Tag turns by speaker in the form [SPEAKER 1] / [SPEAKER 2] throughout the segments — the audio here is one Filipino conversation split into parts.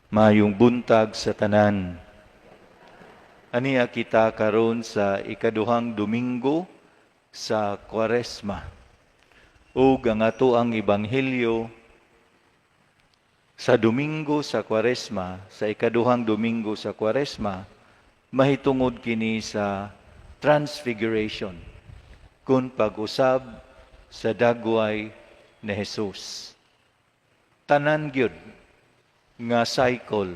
[SPEAKER 1] Mayong buntag sa tanan. Aniya kita karon sa ikaduhang Domingo sa Kwaresma. Ug ang ato ang ebanghelyo sa Domingo sa Kwaresma, sa ikaduhang Domingo sa Kwaresma, mahitungod kini sa Transfiguration, kung pag-usab sa dagway ni Jesus. Tanan gyud nga cycle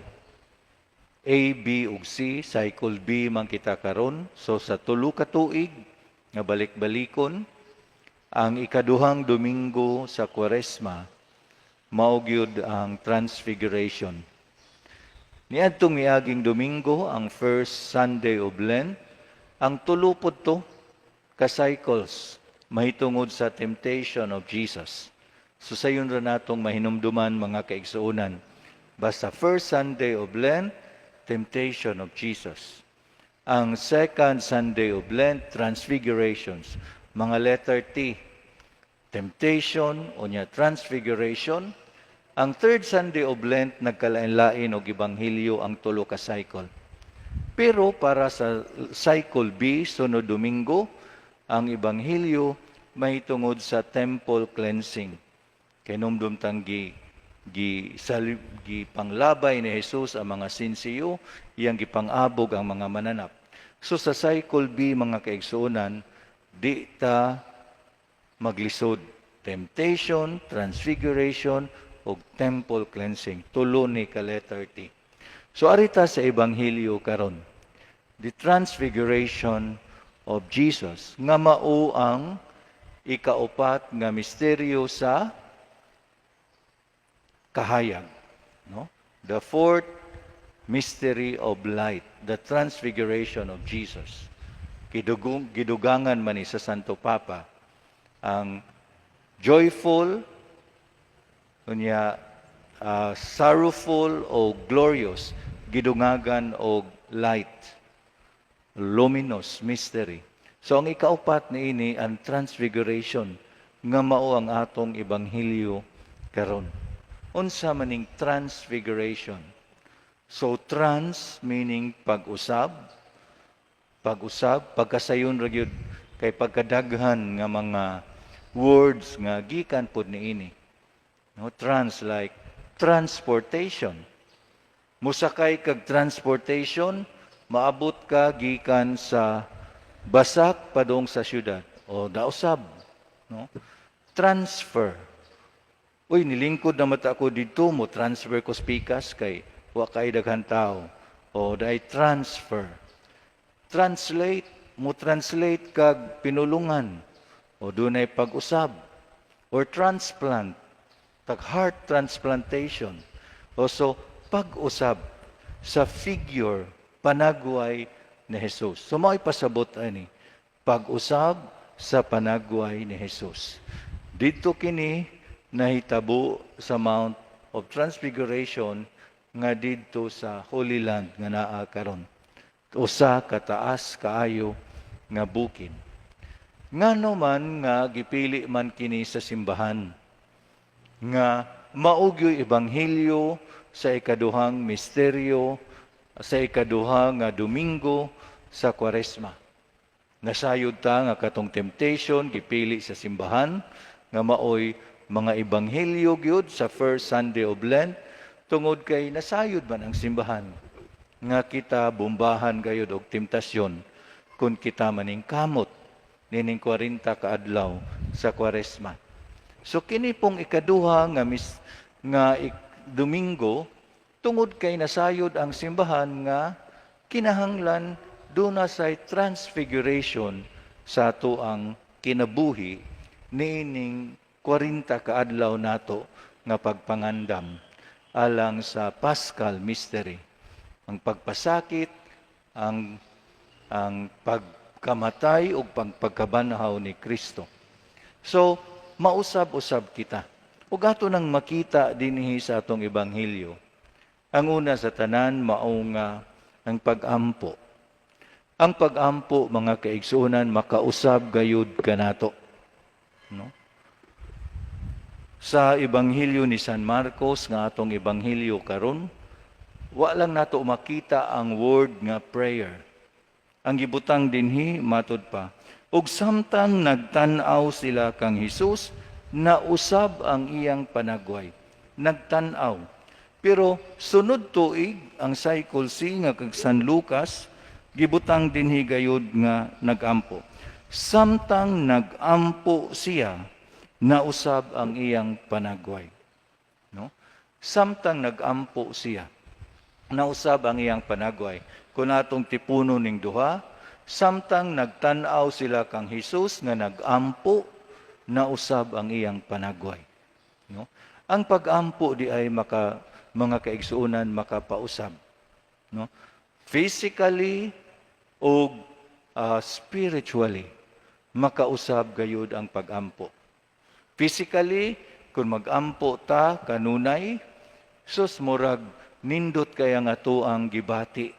[SPEAKER 1] A, B ug C, cycle B man kita karon. So sa tulo ka tuig nga balik-balikon ang ikaduhang Domingo sa Kwaresma mao gyud ang Transfiguration. Niadtong miaging Domingo ang first Sunday of Lent, ang tulo pod to ka cycles mahitungod sa temptation of Jesus. So sayon ra natong mahinumduman mga kaigsuonan. Basta first Sunday of Lent, temptation of Jesus. Ang second Sunday of Lent, transfigurations. Mga letter T, temptation o niya transfiguration. Ang third Sunday of Lent, nagkalain-lain og ebanghelyo ang tulo ka cycle. Pero para sa cycle B, sunod Domingo, ang ebanghelyo mahitungod sa temple cleansing. Kinumdum tanggi panglabay ni Jesus ang mga sinsiyo, iyang gipangabog ang mga mananap. So sa cycle B, mga kaigsuonan, di ta maglisod. Temptation, transfiguration, o temple cleansing. Tulo ni ka letter T. So arita sa ebanghelyo karon, the transfiguration of Jesus, nga mao ang ikaupat nga misteryo sa kahayag, no? The fourth mystery of light, the transfiguration of Jesus. Gidugangan man ni sa Santo Papa ang joyful, sorrowful o glorious, gidungagan o light, luminous mystery. So ang ikaupat niini ang transfiguration nga mao ang atong ebanghelyo karon. Unsa maning transfiguration? So trans meaning pag-usab, pagkasayon ra gyud kay pagkadaghan nga mga words nga gikan pod niini. No, trans like transportation. Musakay kag transportation, maabot ka gikan sa Basak padong sa syudad o dausab, no? Transfer. Uy, nilingkod na mata ko dito, mo transfer ko spikas kay wa kay daghan tao. O dai transfer. Translate, mo translate kag pinulungan. O dunay pag-usab. Or transplant, tag heart transplantation. O so pag-usab sa figure panagway ni Jesus. So mao'y pasabot ani pag-usab sa panagway ni Jesus. Dito kini nahitabo sa Mount of Transfiguration nga didto sa Holy Land nga naa karon. Usa ka taas kaayo nga bukid. Ngano man nga gipili man kini sa simbahan nga maugyo'y ebanghelyo sa ikaduhang misteryo sa ikaduhang Domingo sa Kwaresma. Nasayod ta nga katong temptation gipili sa simbahan nga maoy mga ebanghelyo gyud sa first Sunday of Lent tungod kay nasayod man ang simbahan nga kita bombahan gayud og temptasyon kun kita maning kamot nining 40 ka adlaw sa Kwaresma. So kini pong ikaduha nga Domingo tungod kay nasayod ang simbahan nga kinahanglan duna say transfiguration sa ato ang kinabuhi niining 40 ka adlaw nato nga pagpangandam alang sa Paschal mystery. Ang pagpasakit, ang pagkamatay ug pagkabanhaw ni Kristo. So mausab-usab kita. Ug ato nang makita dinhi sa atong ebanghelyo. Ang una sa tanan mao nga ang pag-ampo. Ang pag-ampo, mga kaigsuonan, makausab gayud kanato. No? Sa ebanghelyo ni San Marcos nga atong ebanghelyo karon, wa lang nato makita ang word nga prayer. Ang gibutang dinhi matud pa, ug samtang nagtan-aw sila kang Hesus, nausab ang iyang panagway. Nagtan-aw. Pero sunod tuig ang cycle C nga kag San Lucas, gibutang dinhi gayud nga nagampo. Samtang nagampo siya, nausab ang iyang panagway. No? Samtang nagampo siya, nausab ang iyang panagway. Kung atong tipuno ning duha, samtang nagtan-aw sila kang Hesus nga nagampo, nausab ang iyang panagway. No? Ang pag-ampo di ay mga kaigsuunan makapausab. No? Physically o spiritually, makausab gayud ang pag-ampo. Physically, kung mag-ampo ta kanunay, sus murag nindot kay ang atuang gibati.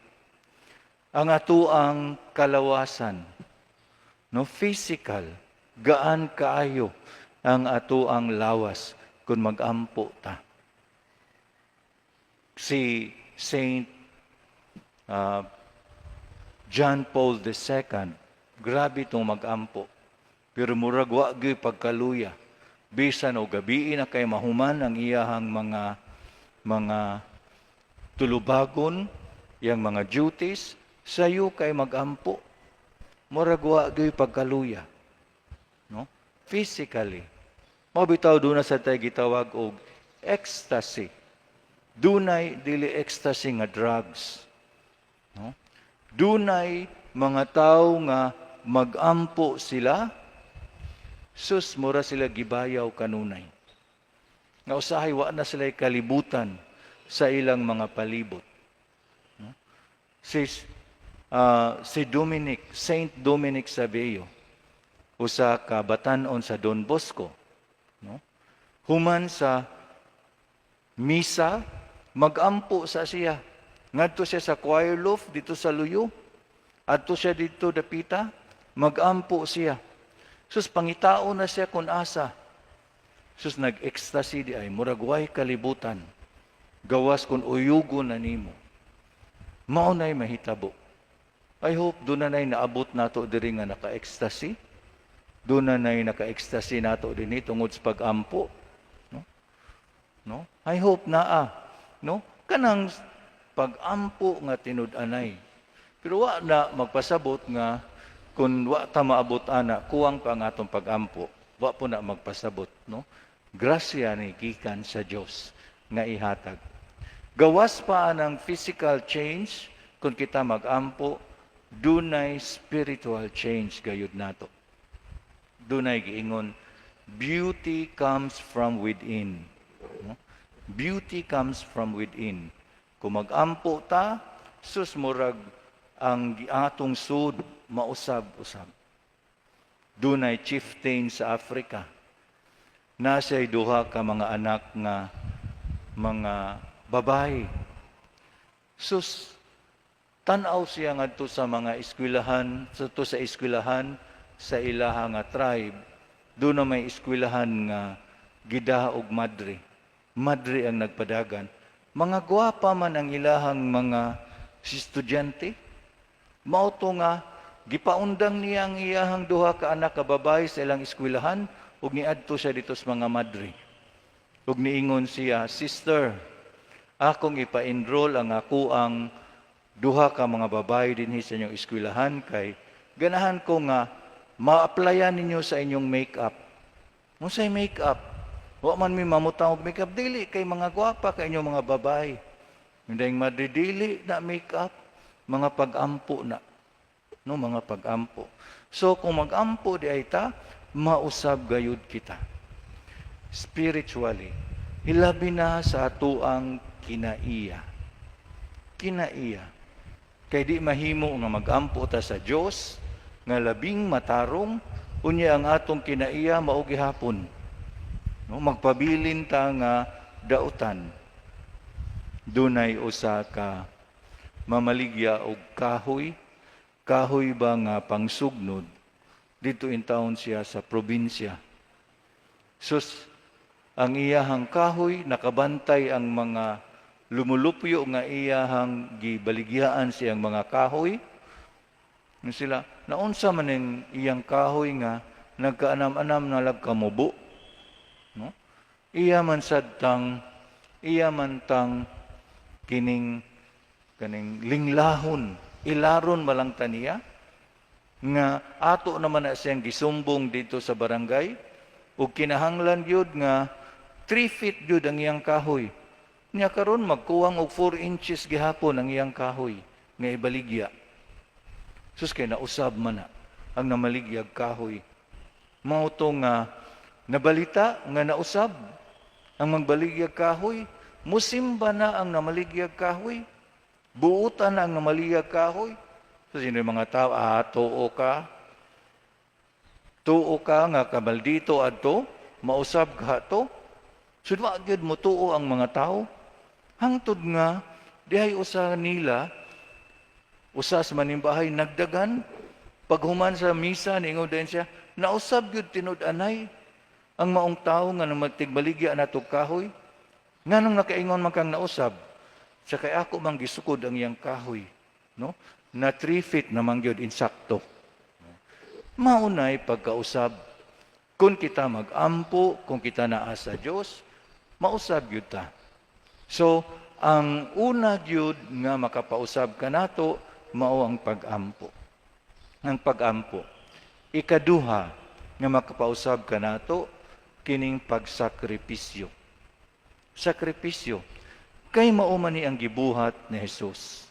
[SPEAKER 1] Ang atuang kalawasan, no, physical, gaan kaayo ang atuang lawas kung mag-ampo ta. Si Saint John Paul II, grabe itong mag-ampo. Pero murag wa gyud pagkaluya. Bisan o gabi na kay mahuman ang iyahang mga tulubagon, yang mga duties, sayo kay mag-ampo. Murag wa gyud pagkaluya. No? Physically. Mabitaw doon na sa tayo gitawag og ecstasy. Dunay dili ecstasy nga drugs. No? Dunay mga tao nga mag-ampo sila, sus mura sila gibayaw kanunay. Nga usahay wa na sila kalibutan sa ilang mga palibot. No? Si Dominic, Saint Dominic Savio, usa ka batan-on sa Don Bosco, no? Human sa misa, mag-ampo sa siya. Ngadto siya sa choir loft dito sa Luyo. Adto siya dito dapita, mag-ampo siya. Sus pangitao na siya kun asa. Sus nag-ecstasy di ay murag way kalibutan. Gawas kun uyugo na nimo. Mao nay mahitabo. I hope doon na naabot nato diri nga naka-ecstasy. Doon na naka-ecstasy nato dinhi tungod sa pag-ampo. No? I hope no? Kanang pag-ampo nga tinud-anay. Pero wa na magpasabot nga kung wa ta maabot ana, kuwang pa ang atong pag-ampo. Wa po na magpasabot, no? Grasya ni gikan sa Dios nga ihatag. Gawas pa anang physical change kung kita mag-ampo, dunay spiritual change gayud nato. Dunay giingon, beauty comes from within. No? Beauty comes from within. Kung mag-ampo ta, sus murag ang atong sud mausab-usab. Dunay chieftain sa Africa. Nasa'y duha ka mga anak nga mga babae. Sus, tan-aw siya ngadto sa mga eskwelahan, sa eskwelahan sa ilaha nga tribe. Doon na may eskwelahan nga gidaog madre. Madre ang nagpadagan. Mga gwapa man ang ilahang mga estudyante. Mauto nga, gipaundang niya ang iyahang duha ka anak ka babae sa ilang eskwelahan ug niadto siya dito sa mga madre. Ug niingon siya, "Sister, akong ipa-enroll ang ako ang duha ka mga babae dinhi sa inyong eskwelahan kay ganahan ko nga ma-applyan ninyo sa inyong make-up." Unsay make-up? Wa man mi mamutang og make-up dili kay mga gwapa kay inyong mga babae. Hindi madre dili na make-up, mga pag-ampo na. No, mga pag-ampo. So kung mag-ampo di ay ta, mausab gayud kita. Spiritually, hilabi na sa atuang kinaiya. Kinaiya. Kay di mahimo nga mag-ampo ta sa Dios nga labing matarong unya ang atong kinaiya mao gihapon. No, magpabilin ta nga dautan. Dunay usa ka mamaligya og kahoy. Kahoy ba nga pangsugnod dito in town siya sa probinsya. Sus, ang iyahang kahoy nakabantay ang mga lumulupyo nga iyahang gibaligyaan siyang mga kahoy. Sila, naunsa man ning iyang kahoy nga nagkaanam-anam na lagkamubo. No? Iya man tang kaning linglahon, ilaron malang taniya, nga ato naman na siyang gisumbong dito sa barangay, ug kinahanglan yun nga 3 feet yun ang iyang kahoy. Niya karon magkuwang og 4 inches gihapon ang iyang kahoy nga ibaligya. Sus kay nausab man na ang namaligyag kahoy. Mao to nga nabalita nga nausab ang magbaligyag kahoy, musimba na ang namaligyag kahoy. Buutan na ang namaligyag kahoy. So sino yung mga tao, tuo ka nga kabaldito adto, mausab ka to. So gyud mo tuo ang mga tao. Hangtod nga dihay usa nila usa sa manimbahay nagdagan paghuman sa misa niingon din siya nausab gyud tinud-anay ang maong tawo nga magtigbaligya nato kahoy nganong nakaingon man kang nausab sa kay ako mang gisukod ang iyang kahoy no na 3 feet naman gyud insakto maunay pagkausab kung kita magampo kung kita naa sa Dios mausab gyud ta. So, ang una gyud nga makapausab kanato mao ang pag-ampo. Ang pag-ampo. Ikaduha nga makapausab kanato kining pagsakripisyo. Sakripisyo kay mao man ni ang gibuhat ni Jesus.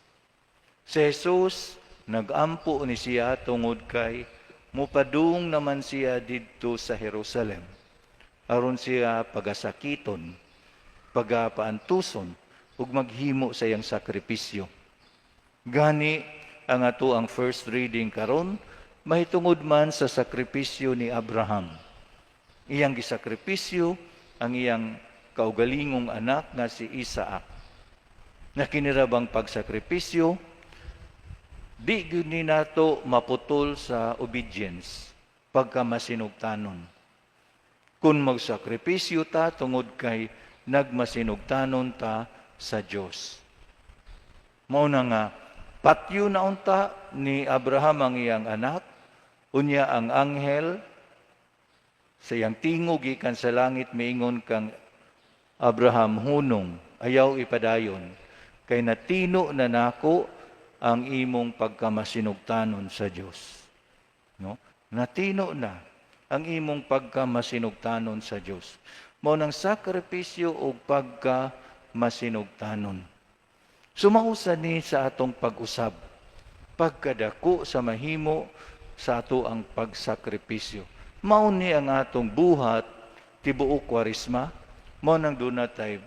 [SPEAKER 1] Si Jesus nag-ampo ni siya tungod kay mupadung naman siya didto sa Jerusalem. Aron siya pagasakiton pagapaantuson ug maghimo sa iyang sakripisyo. Gani ang ato ang first reading karon mahitungod man sa sakripisyo ni Abraham. Iyang gisakripisyo ang iyang kaugalingong anak nga si Isaac. Na kinirabang pagsakripisyo di gyud ni nato maputol sa obedience pagka masinugtanon. Kung magsakripisyo ta tungod kay nagmasinugtanon ta sa Dios. Mao na nga patyo na unta ni Abraham ang iyang anak, unya ang anghel sa iyang tingog gikan sa langit miingon kang Abraham hunong ayaw ipadayon kay natino na nako ang imong pagkamasinugtanon sa Dios. No? Natino na ang imong pagkamasinugtanon sa Dios. Mao nang sakripisyo o pagka-masinugtanon. Sumausa ni sa atong pag-usab, pagkadako sa mahimo sa ato ang pagsakripisyo. Mao ni ang atong buhat tibuok Kwaresma, mao nang dunay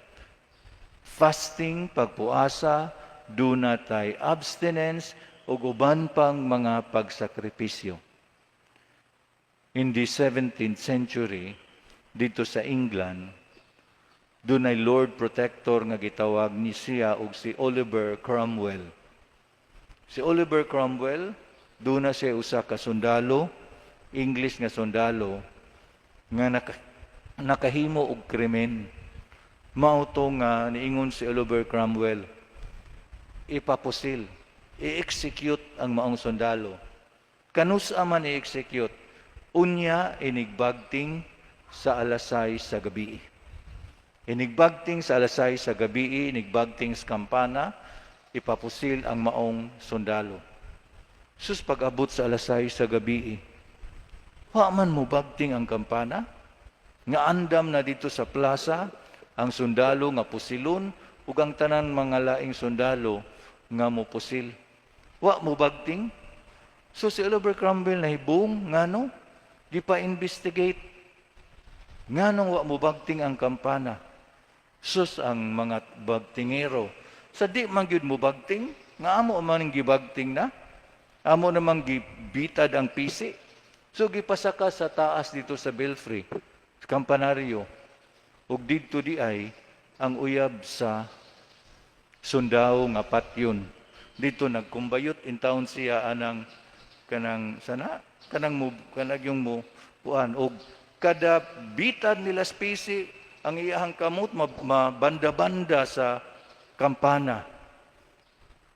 [SPEAKER 1] fasting, pagpuasa, dunay abstinence ug uban pang mga pagsakripisyo. In the 17th century, dito sa England, doon ay Lord Protector nga gitawag ni siya og si Oliver Cromwell. Si Oliver Cromwell, doon na siya usa ka sundalo, English nga sundalo, nga nakahimo og krimen. Mao to nga niingon si Oliver Cromwell, ipapusil, i-execute ang maong sundalo. Kanusa man i-execute, unya inigbagting sa alasay sa gabi. Inigbagting sa alasay sa gabi, inigbagting sa kampana, ipapusil ang maong sundalo. Sus pag-abot sa alasay sa gabi, wa man mo bagting ang kampana, nga andam na dito sa plaza, ang sundalo nga pusilon, ug ang tanan mga laing sundalo nga mo pusil. Wa mo bagting? So si Oliver Cromwell nahibong, ngano? Di pa investigate. Nganong wa mo bagting ang kampana? Sus ang mga bagtingero. Sa di man gyud mo bagting, nga amo man gibagting na. Amo namang gibitad ang pisi. So gipasaka sa taas dito sa belfry, sa kampanaryo. Ug didto di ay ang uyab sa sundao nga patyon. Dito nagkumbayot in town siya anang kanang yung mo puan og kada bitad nila spesi ang iyahang kamot mabanda-banda sa kampana.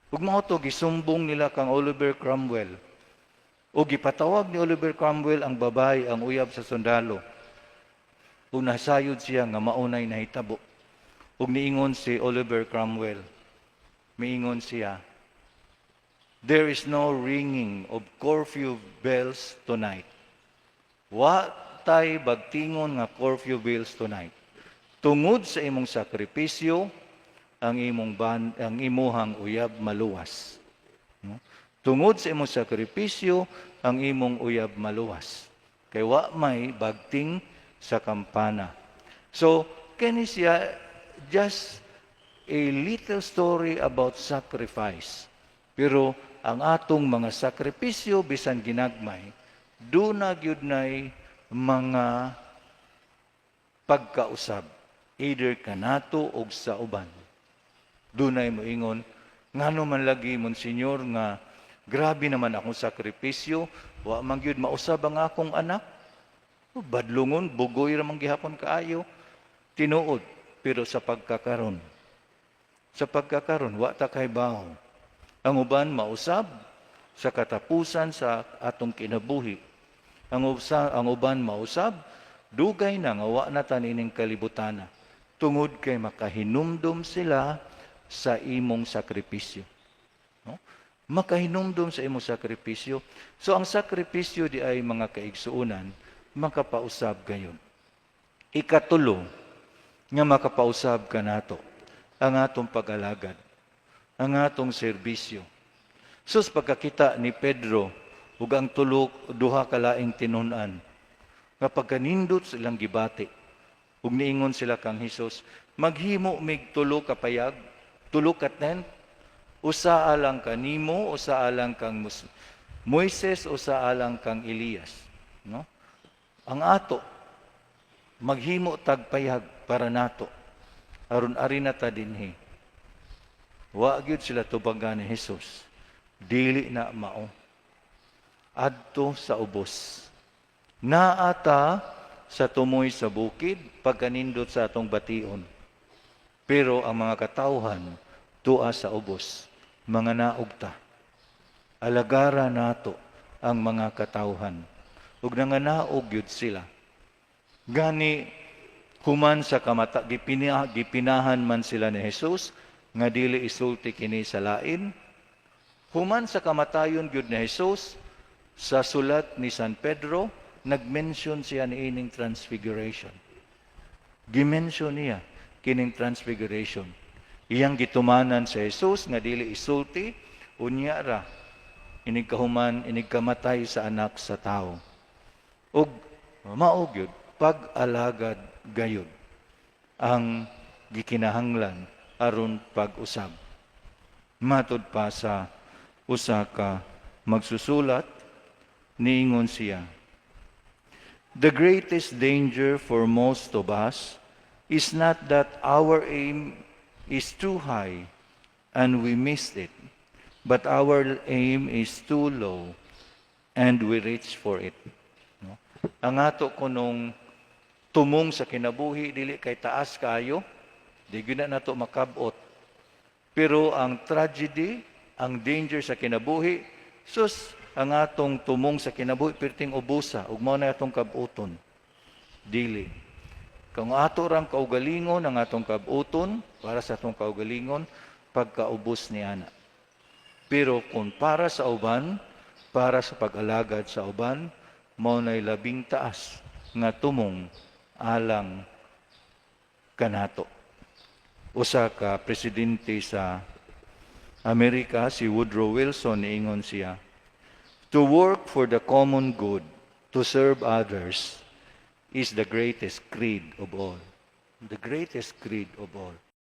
[SPEAKER 1] Ug mao to gisumbong nila kang Oliver Cromwell. O gipatawag ni Oliver Cromwell ang babae ang uyab sa sundalo. Ug nasayod siya nga maunay nahitabo. Ug niingon si Oliver Cromwell, miingon siya, "There is no ringing of curfew bells tonight." Wa tay bagtingon nga curfew bells tonight. Tungod sa imong sakripisyo, ang imuhang uyab maluwas. No? Tungod sa imong sakripisyo, ang imong uyab maluwas. Kay wa may bagting sa kampana. So, kani siya just a little story about sacrifice. Pero ang atong mga sakripisyo bisan ginagmay, duna gyud nay mga pagkausab either kanato og sa uban. Dunay moingon ngano man lagi Monsenyor nga grabe naman akong sakripisyo, wa man gyud mausab ang akong anak. Badlungon, bugoy ra man gihapon kaayo. Tinuod, pero sa pagkakaron, wa ta kay bawo. Ang uban mausab sa katapusan sa atong kinabuhi. Ang uban mausab, dugay na nga wa na tanining kalibutana. Tungod kay makahinumdum sila sa imong sakripisyo. No? Makahinumdum sa imong sakripisyo. So ang sakripisyo di ay mga kaigsuunan, makapausab gayon. Ikatulo, nga makapausab ka nato, ang atong pag-alagad, ang atong serbisyo. Sus pagkakita ni Pedro, ug ang duha ka laing tinun-an, nga pagkanindot silang gibati, ug niingon sila kang Hesus, maghimo mig tulo ka payag, tulo ka tent, usa alang kanimo, usa alang kang Moises, usa alang kang Elias. No? Ang ato, maghimo tagpayag para nato. Aron ari na ta dinhi. Wa gyud sila tubagan ni Hesus. Dili na mao. Adto sa ubos. Naata sa tumoy sa bukid pagkanindot sa atong bation. Pero ang mga katawhan tua sa ubos, mga naugta. Alagara nato ang mga katawhan. Ug nanganaog gyud sila. Gani human sa gipinahan man sila ni Hesus nga dili isulti kini sa lain. Human sa kamatayon gyud ni Hesus sa sulat ni San Pedro nagmention siya niining transfiguration. Gimension niya kining transfiguration. Iyang gitumanan sa Hesus nga dili isulti unya ra inig kahuman inig kamatay sa anak sa tao. Ug mao gyud pag-alagad gayud ang gikinahanglan aron pag-usab. Matud pa sa usa ka magsusulat, niingon siya, "The greatest danger for most of us is not that our aim is too high and we missed it, but our aim is too low and we reach for it." No? Ang ato kunong tumong sa kinabuhi, dili kay taas kayo, di gyud na nato makabot. Pero ang tragedy, ang danger sa kinabuhi, sus, ang atong tumong sa kinabuhi, perting ubusa, ug mao na atong kabuton. Dili. Kung ato rang kaugalingon, ang atong kabuton, para sa atong kaugalingon, pagkaubos ni ana. Pero kung para sa uban, para sa pag-alagad sa uban, mao nay labing taas nga tumong alang kanato. Usa ka presidente sa Amerika, si Woodrow Wilson, niingon siya, "To work for the common good, to serve others, is the greatest creed of all." The greatest creed of all.